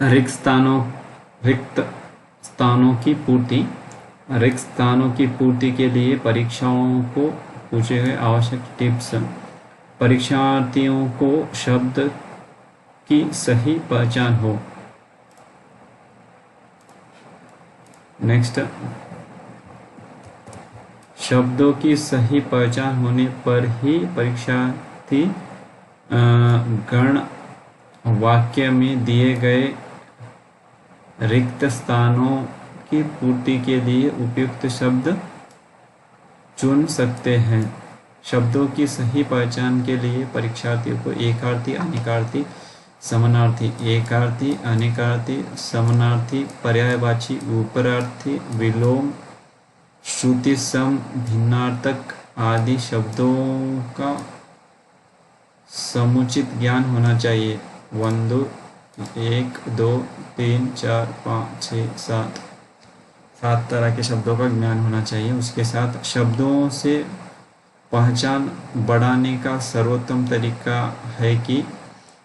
रिक्त स्थानों की पूर्ति। रिक्त स्थानों की पूर्ति के लिए परीक्षाओं को पूछे गए आवश्यक टिप्स। परीक्षार्थियों को शब्द की सही पहचान हो। नेक्स्ट, शब्दों की सही पहचान होने पर ही परीक्षार्थी गण वाक्य में दिए गए रिक्त स्थानों की पूर्ति के लिए उपयुक्त शब्द चुन सकते हैं। शब्दों की सही पहचान के लिए परीक्षार्थियों को एकार्थी, अनेकार्थी, समानार्थी, एकार्थी, अनेकार्थी, समानार्थी, पर्यायवाची, उपरार्थी, विलोम, श्रुति सम, भिन्नार्थक आदि शब्दों का समुचित ज्ञान होना चाहिए। 1 2 3 4 5 6 7 तरह के शब्दों का ज्ञान होना चाहिए। उसके साथ शब्दों से पहचान बढ़ाने का सर्वोत्तम तरीका है कि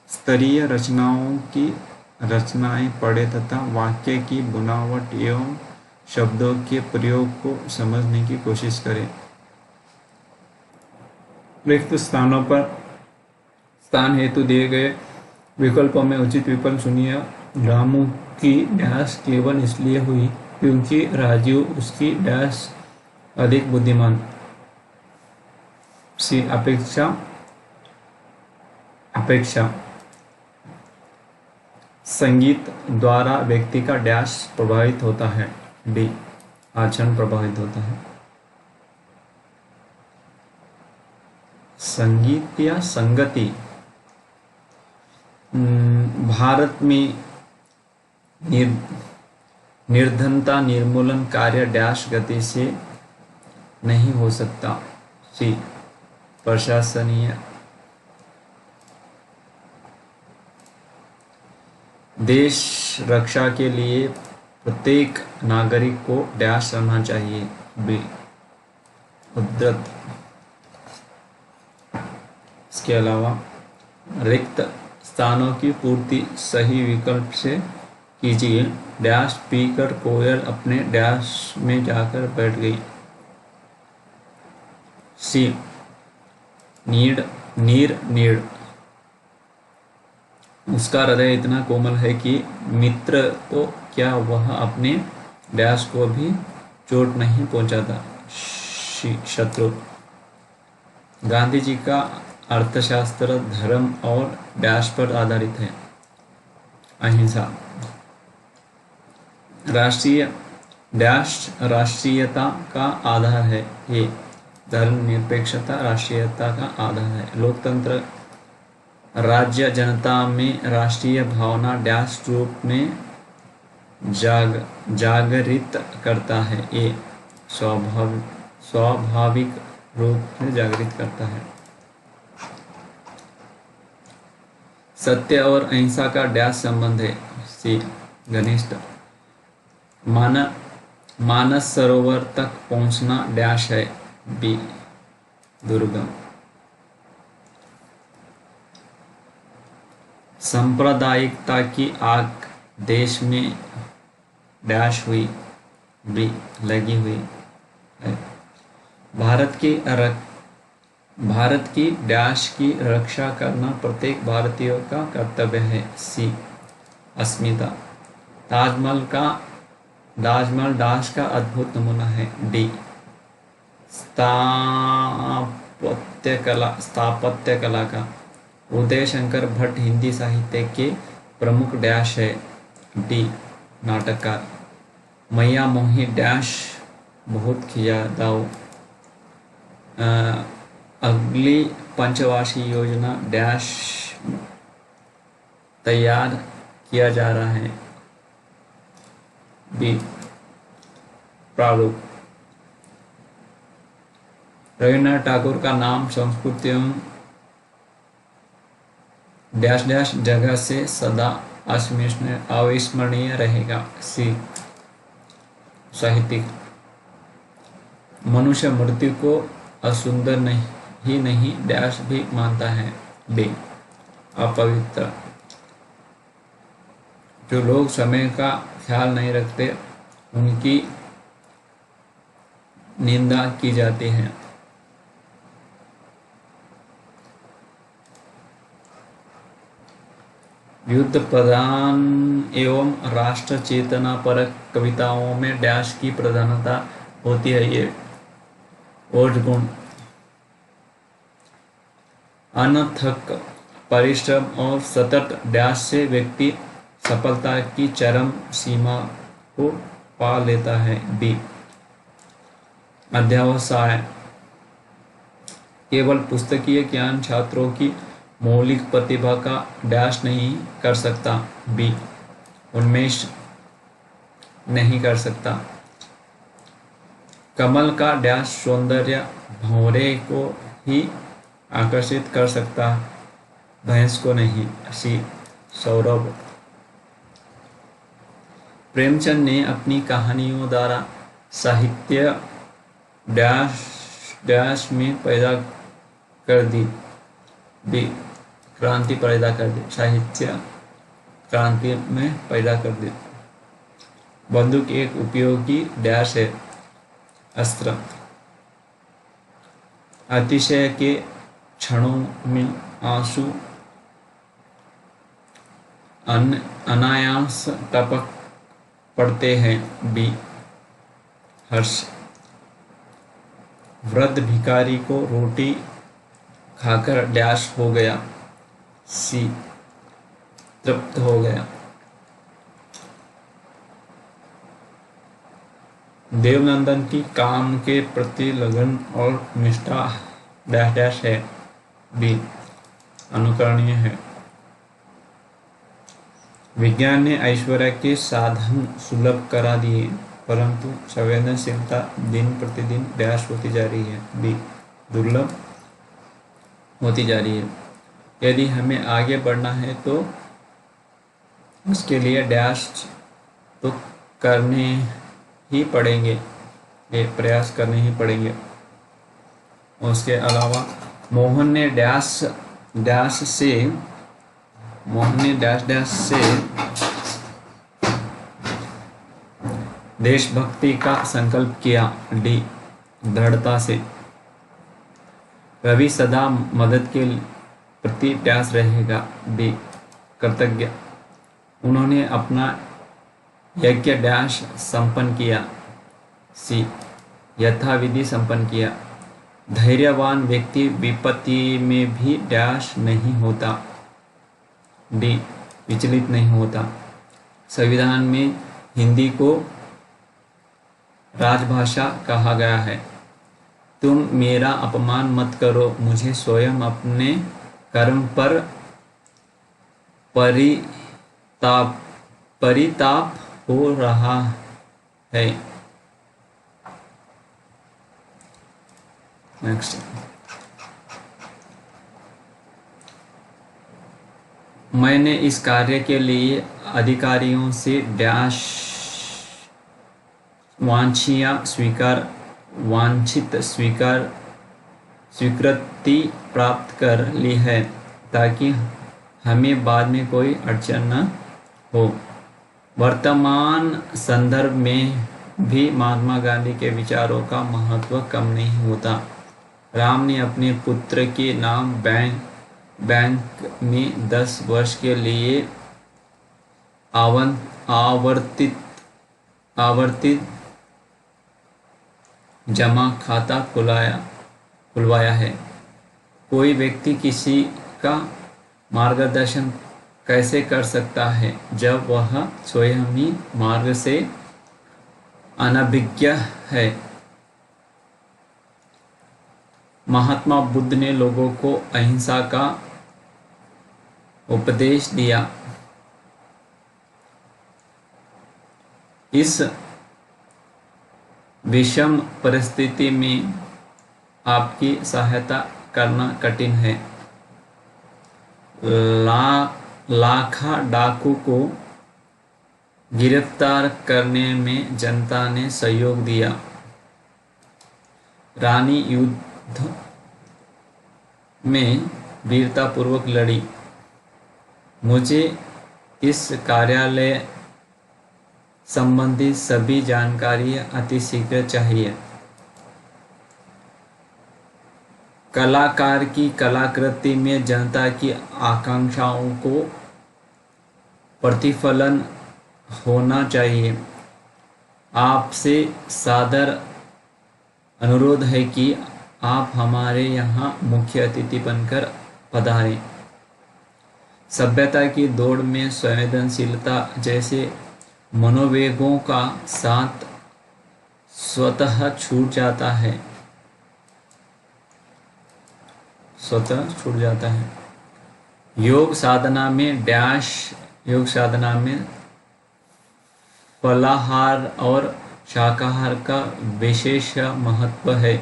स्तरीय रचनाओं की रचनाएं पढ़े तथा वाक्य की बुनावट एवं शब्दों के प्रयोग को समझने की कोशिश करें। रिक्त स्थानों पर स्थान हेतु दिए गए विकल्पों में उचित विकल्प सुनिए। रामू की डैश केवल इसलिए हुई क्योंकि राजू उसकी डैश अधिक बुद्धिमान। सी, अपेक्षा संगीत द्वारा व्यक्ति का डैश प्रभावित होता है। डी, आचरण प्रभावित होता है। संगीत या संगति। भारत में निर्धनता निर्मूलन कार्य डैश गति से नहीं हो सकता। सी, प्रशासनीय। देश रक्षा के लिए प्रत्येक नागरिक को डैश रहना चाहिए। बी, उद्धत। इसके अलावा रिक्त स्थानों की पूर्ति सही विकल्प से कीजिए। डैश पीकर कोयल अपने डैश में जाकर बैठ गई। सी, नीड़। उसका हृदय इतना कोमल है कि मित्र तो क्या वह अपने डैश को भी चोट नहीं पहुंचाता। शत्रु। गांधी जी का अर्थशास्त्र धर्म और डैश पर आधारित है। अहिंसा। राष्ट्रीयता का आधार है। ये धर्मनिरपेक्षता राष्ट्रीयता का आधार है। लोकतंत्र। राज्य जनता में राष्ट्रीय भावना डैश रूप में जागरित करता है। ये स्वाभाविक रूप से जागृत करता है। सत्य और अहिंसा का डैश संबंध है। सी, घनिष्ठ। मानस सरोवर तक पहुंचना डैश है। बी, दुर्गम। सांप्रदायिकता की आग देश में डैश हुई। बी, लगी हुई है। भारत की डैश की रक्षा करना प्रत्येक भारतीय का कर्तव्य है। सी, अस्मिता। ताजमहल डैश का अद्भुत नमूना है। डी, स्थापत्य कला का। उदय शंकर भट्ट हिंदी साहित्य के प्रमुख डैश है। डी, नाटककार। मैया मोही डैश बहुत खिजादाऊ। अगली पंचवार्षिक योजना डैश तैयार किया जा रहा है। बी, प्रारूप। रविन्द्रनाथ टैगोर का नाम संस्कृत एवं डैश डैश जगह से सदा अविस्मरणीय रहेगा। सी, साहित्यिक। मनुष्य मृत्यु को असुंदर नहीं डैश भी मानता है। डी, अपवित्र। जो लोग समय का ख्याल नहीं रखते उनकी निंदा की जाती है। युद्ध प्रधान एवं राष्ट्र चेतना परक कविताओं में डैश की प्रधानता होती है। ये ओज गुण अनथक परिश्रम और सतत डैश से व्यक्ति सफलता की चरम सीमा को पा लेता है। बी अध्यवसाय केवल पुस्तकीय ज्ञान छात्रों की मौलिक प्रतिभा का डैश नहीं कर सकता। बी उन्मेष नहीं कर सकता। कमल का डैश सौंदर्य भंवरे को ही आकर्षित कर सकता, भैंस को नहीं। सी सौरभ प्रेमचंद ने अपनी कहानियों द्वारा साहित्य डैश डैश में पैदा कर दी। बी क्रांति पैदा कर दी, साहित्य क्रांति में पैदा कर दी। बंदूक एक उपयोगी डैश है, अस्त्र। अतिशय के क्षणों में आंसू अनायास टपक पड़ते हैं। बी हर्ष वृद्ध भिखारी को रोटी खाकर डैश हो गया। सी तृप्त हो गया। देवनंदन की काम के प्रति लगन और निष्ठा डैश डैश है। बी अनुकरणीय है। विज्ञान ने ऐश्वर्य के साधन सुलभ करा दिए, परंतु संवेदनशीलता दिन प्रतिदिन डैश होती जा रही है। बी दुर्लभ होती जा रही है। यदि हमें आगे बढ़ना है तो उसके लिए डैश तो करने ही पड़ेंगे, ये प्रयास करने ही पड़ेंगे। उसके अलावा मोहन ने डैश डैश से देशभक्ति का संकल्प किया। डी दृढ़ता से। रवि सदा मदद के प्रति डैश रहेगा। बी कृतज्ञ। उन्होंने अपना यज्ञ डैश संपन्न किया। सी यथाविधि संपन्न किया। धैर्यवान व्यक्ति विपत्ति में भी डैश नहीं होता। डी विचलित नहीं होता। संविधान में हिंदी को राजभाषा कहा गया है। तुम मेरा अपमान मत करो, मुझे स्वयं अपने कर्म पर परिताप हो रहा है। नेक्स्ट मैंने इस कार्य के लिए अधिकारियों से डैश वांछित स्वीकृति प्राप्त कर ली है, ताकि हमें बाद में कोई अड़चन न हो। वर्तमान संदर्भ में भी महात्मा गांधी के विचारों का महत्व कम नहीं होता। राम ने अपने पुत्र के नाम बैंक में 10 वर्ष के लिए आवर्तित जमा खाता खुलवाया है। कोई व्यक्ति किसी का मार्गदर्शन कैसे कर सकता है जब वह स्वयं ही मार्ग से अनभिज्ञ है। महात्मा बुद्ध ने लोगों को अहिंसा का उपदेश दिया। इस विषम परिस्थिति में आपकी सहायता करना कठिन है। लाखा डाकू को गिरफ्तार करने में जनता ने सहयोग दिया। रानी युद्ध में वीरतापूर्वक लड़ी। मुझे इस कार्यालय संबंधी सभी जानकारी अतिशीघ्र चाहिए। कलाकार की कलाकृति में जनता की आकांक्षाओं को प्रतिफलन होना चाहिए। आपसे सादर अनुरोध है कि आप हमारे यहाँ मुख्य अतिथि बनकर पधारें। सभ्यता की दौड़ में संवेदनशीलता जैसे मनोवेगों का साथ स्वतः छूट जाता है। योग साधना में फलाहार और शाकाहार का विशेष महत्व है।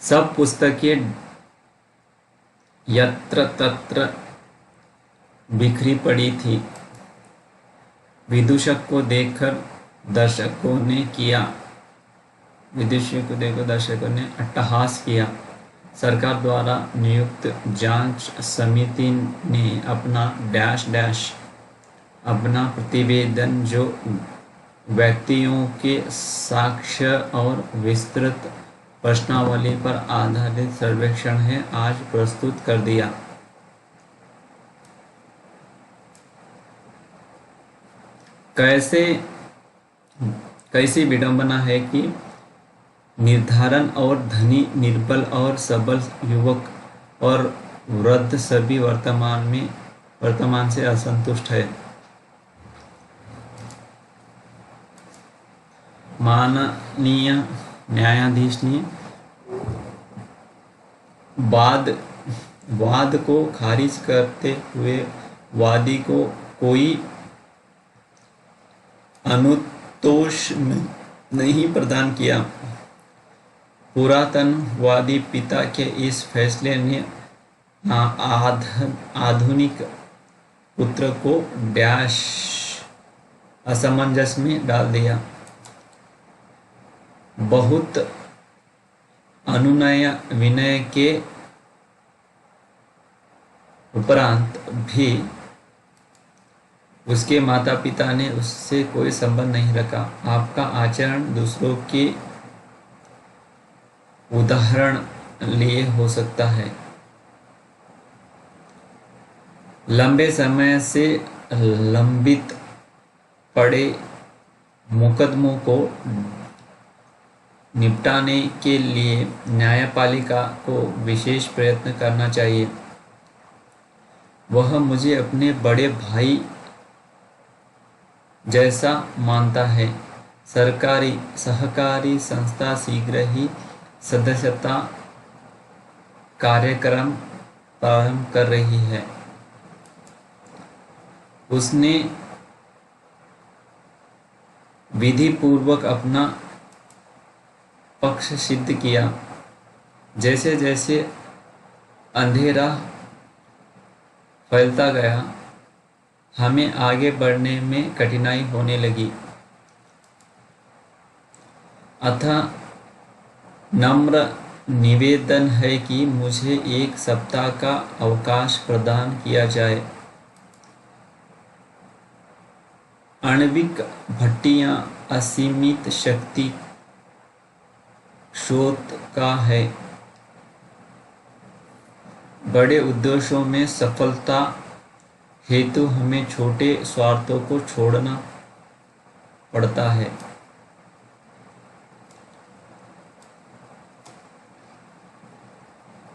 सब पुस्तकें यत्र तत्र बिखरी पड़ी थी। विदूषक को देखकर दर्शकों ने अट्टहास किया। सरकार द्वारा नियुक्त जांच समिति ने अपना प्रतिवेदन, जो व्यक्तियों के साक्ष्य और विस्तृत प्रश्नावली पर आधारित सर्वेक्षण है, आज प्रस्तुत कर दिया। कैसी विडंबना है कि निर्धारण और धनी, निर्बल और सबल, युवक और वृद्ध सभी वर्तमान से असंतुष्ट है। माननीय न्यायाधीश ने वाद को खारिज करते हुए वादी को कोई अनुतोष नहीं प्रदान किया। पुरातनवादी पिता के इस फैसले ने आधुनिक पुत्र को असमंजस में डाल दिया। बहुत अनुनय विनय के उपरांत भी उसके माता पिता ने उससे कोई संबंध नहीं रखा। आपका आचरण दूसरों के उदाहरण लिए हो सकता है। लंबे समय से लंबित पड़े मुकदमों को निपटाने के लिए न्यायपालिका को विशेष प्रयत्न करना चाहिए। वह मुझे अपने बड़े भाई जैसा मानता है। सहकारी संस्था शीघ्र ही सदस्यता कार्यक्रम प्रारंभ कर रही है। उसने विधि पूर्वक अपना पक्ष सिद्ध किया। जैसे जैसे अंधेरा फैलता गया, हमें आगे बढ़ने में कठिनाई होने लगी। अतः नम्र निवेदन है कि मुझे 1 सप्ताह का अवकाश प्रदान किया जाए। आणविक भट्टियां असीमित शक्ति स्रोत का है। बड़े उद्देश्यों में सफलता हेतु हमें छोटे स्वार्थों को छोड़ना पड़ता है।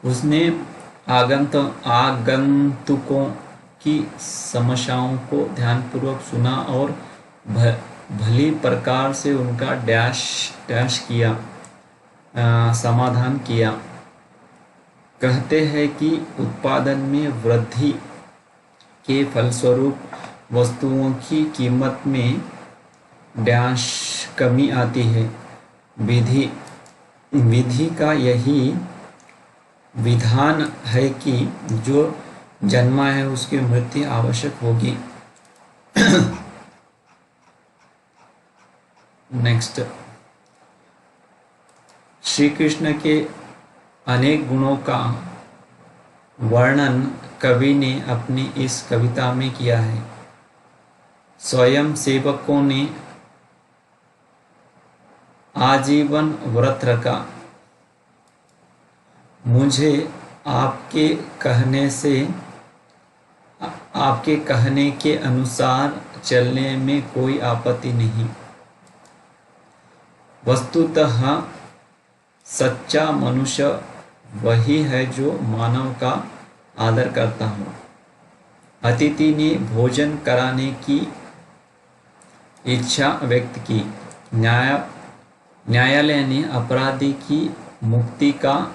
उसने आगंतुकों की समस्याओं को ध्यानपूर्वक सुना और भली प्रकार से उनका समाधान किया। कहते हैं कि उत्पादन में वृद्धि के फलस्वरूप वस्तुओं की कीमत में कमी आती है। विधि का यही विधान है कि जो जन्मा है उसकी मृत्यु आवश्यक होगी। नेक्स्ट, श्री कृष्ण के अनेक गुणों का वर्णन कवि ने अपनी इस कविता में किया है। स्वयं सेवकों ने आजीवन व्रत रखा। मुझे आपके कहने के अनुसार चलने में कोई आपत्ति नहीं। वस्तुतः सच्चा मनुष्य वही है जो मानव का आदर करता हो। अतिथि ने भोजन कराने की इच्छा व्यक्त की। न्यायालय ने अपराधी की मुक्ति का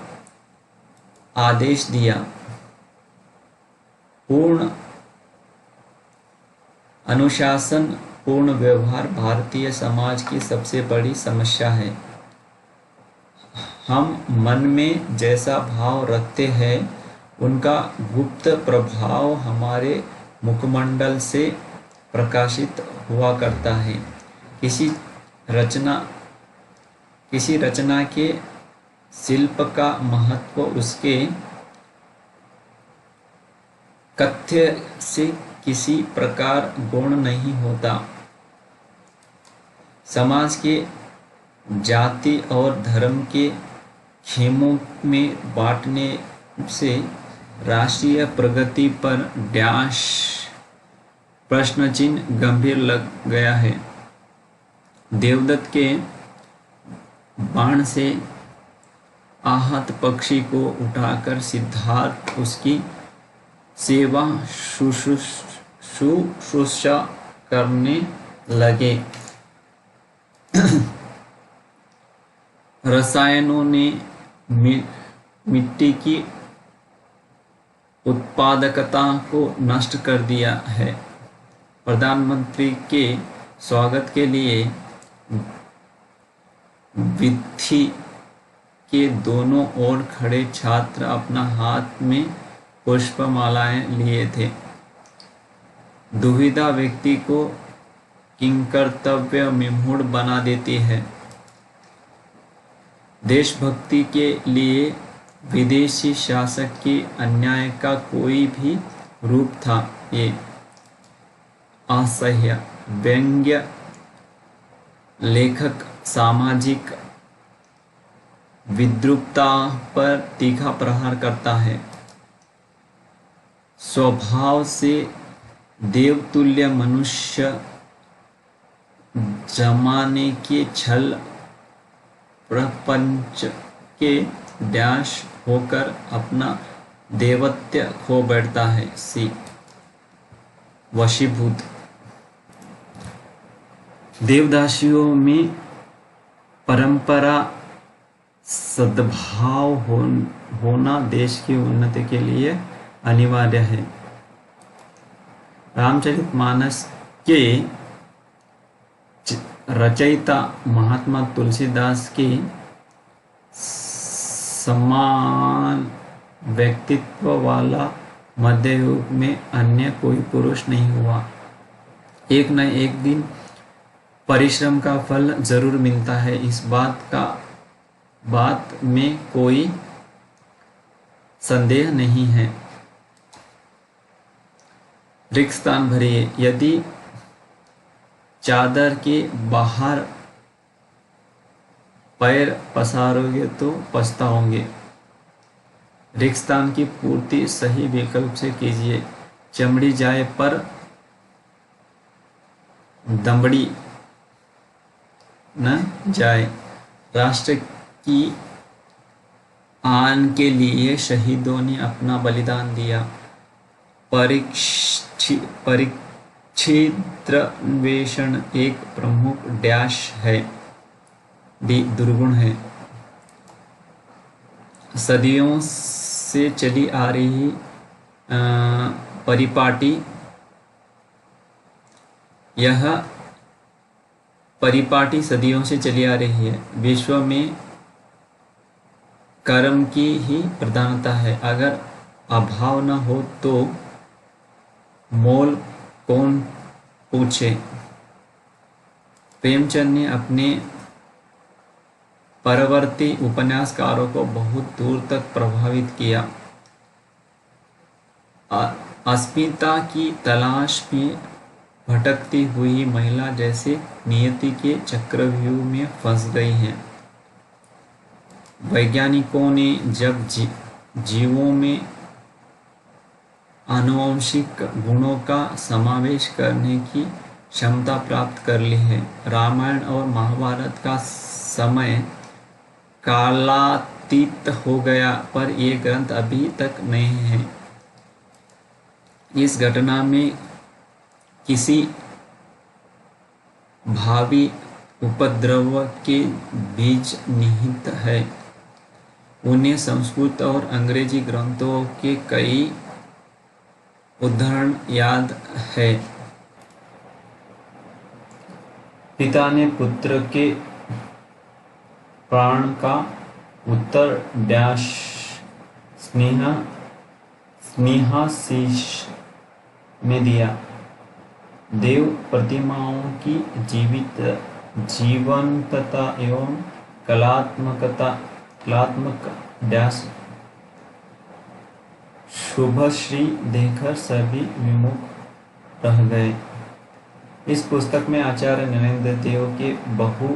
आदेश दिया। पूर्ण अनुशासन, पूर्ण व्यवहार भारतीय समाज की सबसे बड़ी समस्या है। हम मन में जैसा भाव रखते हैं, उनका गुप्त प्रभाव हमारे मुखमंडल से प्रकाशित हुआ करता है। किसी रचना के शिल्प का महत्व उसके कथ्य से किसी प्रकार गौण नहीं होता। समाज के जाति और धर्म के खेमों में बांटने से राष्ट्रीय प्रगति पर डैश प्रश्न चिन्ह गंभीर लग गया है। देवदत्त के बाण से आहत पक्षी को उठाकर सिद्धार्थ उसकी सेवा शुश्रूषा करने लगे। रसायनों ने मिट्टी की उत्पादकता को नष्ट कर दिया है। प्रधानमंत्री के स्वागत के लिए वीथी के दोनों ओर खड़े छात्र अपना हाथ में पुष्पमालाएं लिए थे। दुविधा व्यक्ति को किंकर्तव्य विमूढ़ बना देती है। देशभक्ति के लिए विदेशी शासक के अन्याय का कोई भी रूप था। ये असह्य व्यंग्य लेखक सामाजिक विद्रूपता पर तीखा प्रहार करता है। स्वभाव से देवतुल्य मनुष्य जमाने के छल प्रपंच के डैश होकर अपना देवत्व खो बैठता है। वशीभूत देवदासियों में परंपरा सद्भाव होना देश की उन्नति के लिए अनिवार्य है। रामचरितमानस के रचयिता महात्मा तुलसीदास के समान व्यक्तित्व वाला मध्ययुग में अन्य कोई पुरुष नहीं हुआ। एक न एक दिन परिश्रम का फल जरूर मिलता है, इस बात में कोई संदेह नहीं है। रिक्त स्थान भरिए। यदि चादर के बाहर पैर पसारोगे तो पछताओगे। रिक्त स्थान की पूर्ति सही विकल्प से कीजिए। चमड़ी जाए पर दमड़ी न जाए। राष्ट्र की आन के लिए शहीदों ने अपना बलिदान दिया। परिच्छिद्रन्वेषण एक प्रमुख डैश है। दुर्गुण है। सदियों से चली आ रही परिपाटी, यह परिपाटी सदियों से चली आ रही है। विश्व में कर्म की ही प्रधानता है। अगर अभाव न हो तो मोल कौन पूछे। प्रेमचंद ने अपने परवर्ती उपन्यासकारों को बहुत दूर तक प्रभावित किया। अस्मिता की तलाश में भटकती हुई महिला जैसे नियति के चक्रव्यूह में फंस गई है। वैज्ञानिकों ने जब जीवों में आनुवंशिक गुणों का समावेश करने की क्षमता प्राप्त कर ली है। रामायण और महाभारत का समय कालातीत हो गया, पर ये ग्रंथ अभी तक नहीं है। इस घटना में किसी भावी उपद्रव के बीज निहित है। उन्हें संस्कृत और अंग्रेजी ग्रंथों के कई उदाहरण याद है। पिता ने पुत्र के प्राण का उत्तर डैश स्नेहाशीष में दिया। देव प्रतिमाओं की जीवंतता एवं कलात्मक डैश शुभश्री देखकर सभी विमुख रह गए। इस पुस्तक में आचार्य नरेंद्र देव के बहु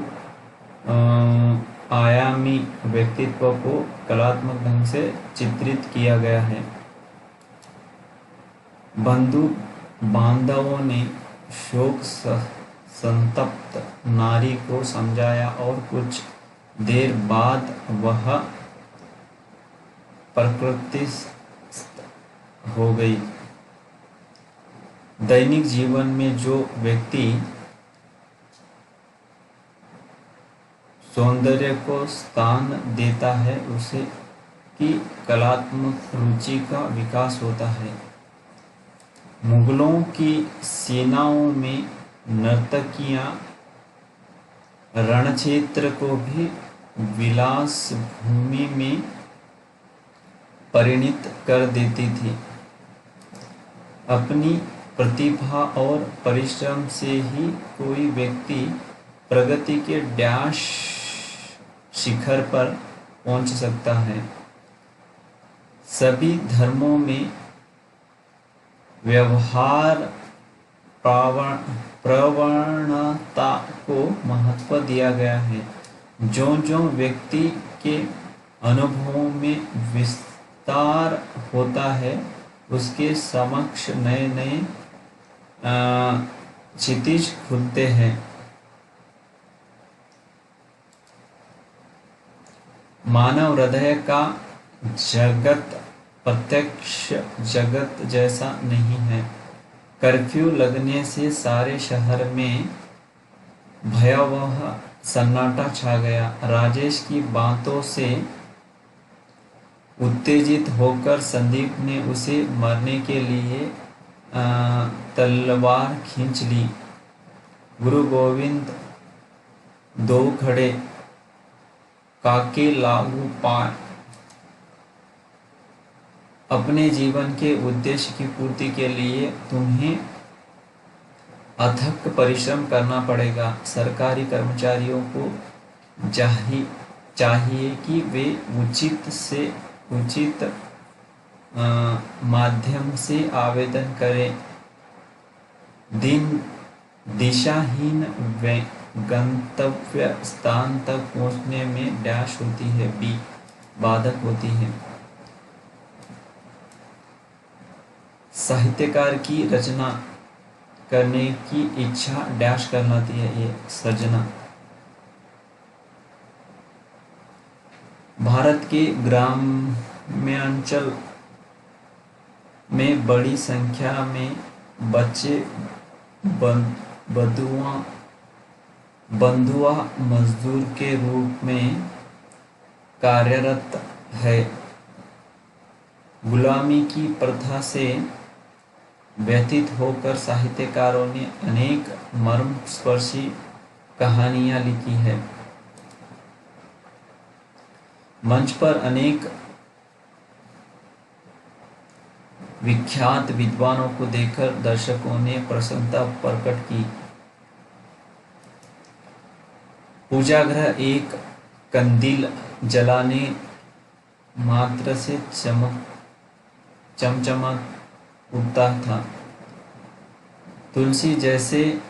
आयामी व्यक्तित्व को कलात्मक ढंग से चित्रित किया गया है। बंधु बांधवों ने शोक संतप्त नारी को समझाया और कुछ देर बाद वह प्रकृतिस्थ हो गई। दैनिक जीवन में जो व्यक्ति सौंदर्य को स्थान देता है उसे की कलात्मक रुचि का विकास होता है। मुगलों की सेनाओं में नर्तकियां रणक्षेत्र को भी विलास भूमि में परिणित कर देती थी। अपनी प्रतिभा और परिश्रम से ही कोई व्यक्ति प्रगति के डैश शिखर पर पहुंच सकता है। सभी धर्मों में व्यवहार प्रवणता को महत्व दिया गया है। जो जो व्यक्ति के अनुभवों में विस्तार होता है उसके समक्ष नए नए क्षितिज खुलते हैं। मानव हृदय का जगत प्रत्यक्ष जगत जैसा नहीं है। कर्फ्यू लगने से सारे शहर में भयावह सन्नाटा छा गया। राजेश की बातों से उत्तेजित होकर संदीप ने उसे मारने के लिए तलवार खींच ली। गुरु गोविंद दो खड़े काके लागू पाए। अपने जीवन के उद्देश्य की पूर्ति के लिए तुम्हें अथक परिश्रम करना पड़ेगा। सरकारी कर्मचारियों को चाहिए कि वे उचित माध्यम से आवेदन करें। दिशाहीन गंतव्य स्थान तक पहुंचने में डैश होती है, बी बाधक होती है। साहित्यकार की रचना करने की इच्छा डैश कहलाती है, ये सर्जना। भारत के ग्राम्यांचल में बड़ी संख्या में बच्चे बंधुआ मजदूर के रूप में कार्यरत है। गुलामी की प्रथा से व्यथित होकर साहित्यकारों ने अनेक मर्मस्पर्शी कहानियां लिखी है। मंच पर अनेक विख्यात विद्वानों को देखकर दर्शकों ने प्रसन्नता प्रकट की। पूजागृह एक कंदील जलाने मात्र से उठता था। तुलसी जैसे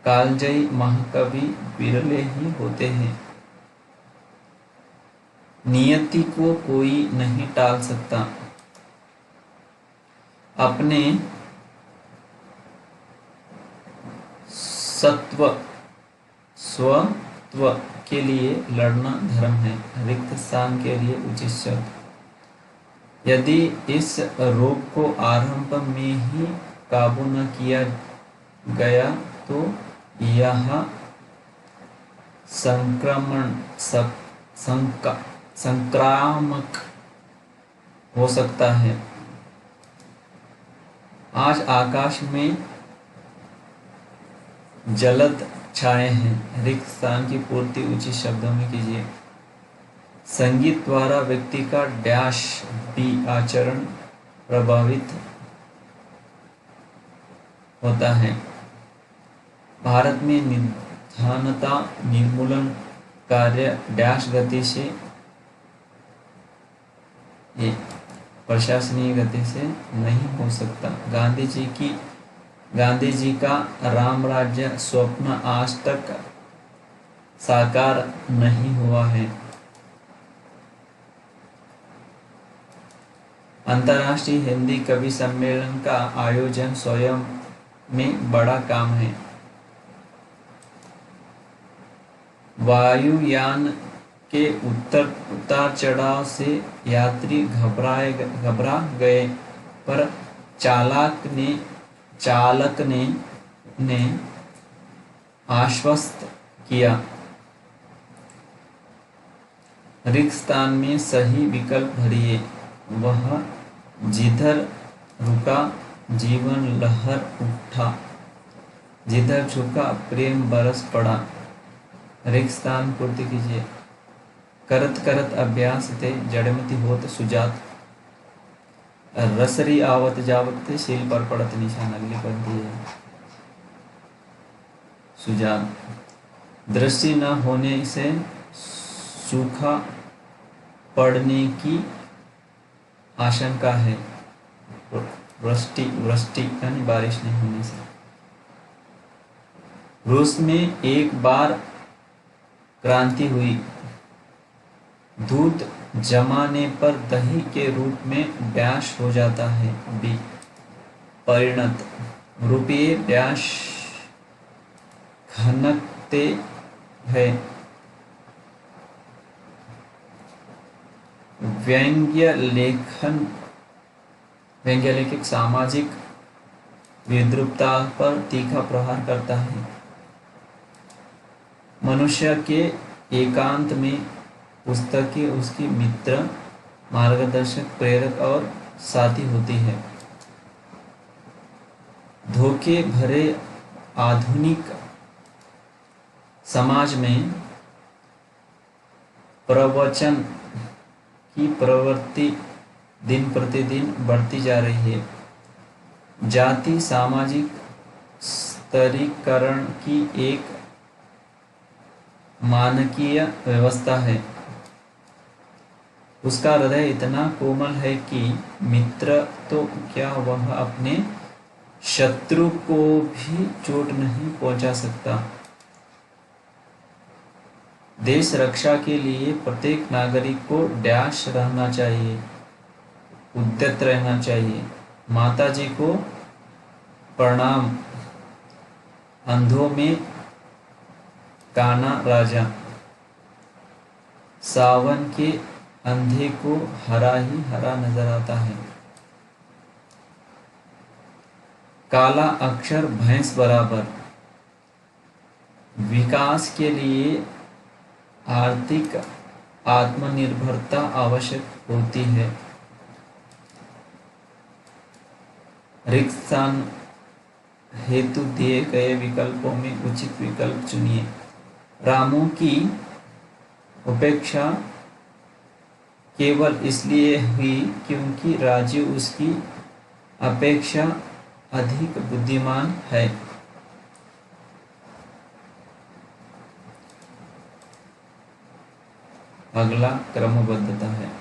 कालजयी महाकवि विरले ही होते हैं। नियति को कोई नहीं टाल सकता। अपने सत्व स्वत्व के लिए लड़ना धर्म है, रिक्त स्थान के लिए उचित शब्द। यदि इस रोग को आरंभ में ही काबू न किया गया तो यह संक्रामक हो सकता है। आज आकाश में जलद छाए हैं, रिक्त स्थान की पूर्ति उचित शब्दों में कीजिए। संगीत द्वारा व्यक्ति का डैश भी आचरण प्रभावित होता है। भारत में निधानता निर्मूलन कार्य डैश गति से प्रशासनिक गति से नहीं हो सकता। गांधी जी का राम राज्य स्वप्न आज तक साकार नहीं हुआ है। अंतर्राष्ट्रीय हिंदी कवि सम्मेलन का आयोजन स्वयं में बड़ा काम है। वायुयान के उतार चढ़ाव से यात्री घबरा गए, पर चालक ने आश्वस्त किया। रिक्त स्थान में सही विकल्प भरिए। वह जिधर रुका जीवन लहर उठा, जिधर झुका प्रेम बरस पड़ा। रिक्त स्थान पूर्ति कीजिए। करत करत अभ्यास ते जड़मति होत सुजात, रसरी आवत जावत शील पर पड़त निशान। अगली पंक्ति है सुजात। दृष्टि न होने से सूखा पड़ने की आशंका है। वृष्टि यानी बारिश नहीं होने से। रूस में एक बार क्रांति हुई। दूध जमाने पर दही के रूप में डैश हो जाता है। बी परिणत। रुपये डैश खनकते हैं। व्यंग्य लेखक सामाजिक विद्रूपता पर तीखा प्रहार करता है। मनुष्य के एकांत में पुस्तकें उसकी मित्र, मार्गदर्शक, प्रेरक और साथी होती है। धोखे भरे आधुनिक समाज में प्रवचन की प्रवृत्ति दिन प्रतिदिन बढ़ती जा रही है। जाति सामाजिक स्तरीकरण की एक मानकीय व्यवस्था है। उसका हृदय इतना कोमल है कि मित्र तो क्या वह अपने शत्रु को भी चोट नहीं पहुंचा सकता। देश रक्षा के लिए प्रत्येक नागरिक को डैश रहना चाहिए, उद्यत रहना चाहिए। माताजी को प्रणाम। अंधों में काना राजा। सावन के अंधे को हरा ही हरा नजर आता है। काला अक्षर भैंस बराबर। विकास के लिए आर्थिक आत्मनिर्भरता आवश्यक होती है। रिक्त स्थान हेतु दिए गए विकल्पों में उचित विकल्प चुनिए। रामू की उपेक्षा केवल इसलिए हुई क्योंकि राजू उसकी अपेक्षा अधिक बुद्धिमान है। अगला क्रमबद्धता है।